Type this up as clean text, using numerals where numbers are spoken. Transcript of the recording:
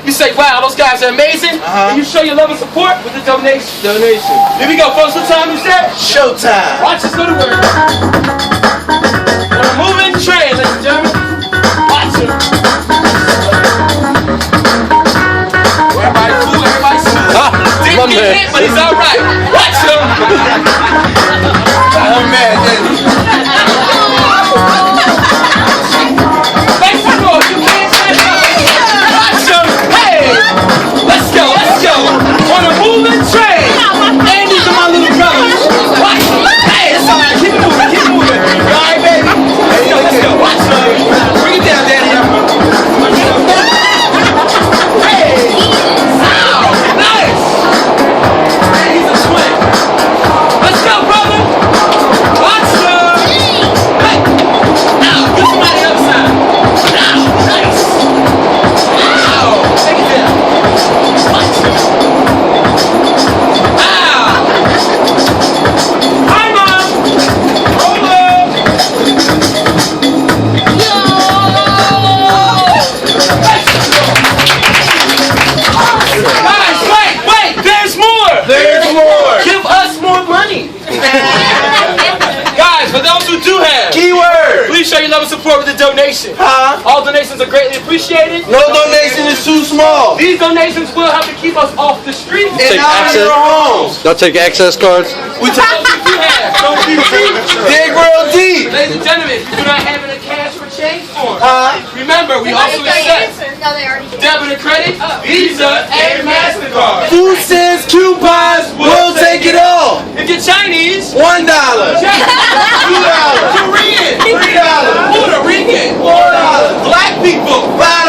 You say, wow, those guys are amazing. And you show your love and support with the donation. Here we go, folks. What time is that? Showtime. Watch us go to work. On a moving train, ladies and gentlemen. Watch it. Everybody's cool, everybody's cool. Didn't get hit, but he's alright. Watch him. Oh man, on a moving train. And these are my little brothers. Watch them. Hey, it's alright. Keep it moving. Keep it moving. Alright, baby. Let's go. Watch them. Bring it down, Daddy. Hey. Wow. Nice. Man, he's a twin. Let's go, brother. Watch them. Hey. Now, get somebody on the other side. Now. Nice. Wow. Take it down. Watch them. For those who do have, keyword. Please show your love and support with a donation. All donations are greatly appreciated. No donation is too small. These donations will help to keep us off the street and out of your homes. Don't take access cards. We tell those who do have, don't be cheap. Dig real deep. Ladies and gentlemen, if you do not have a cash for change form, remember we also accept debit and credit, Visa, and MasterCard. Food stamps, coupons, we'll take it all. If you're Chinese, $1. $2. Korean, $3. Puerto Rican, $4. Black people, $5.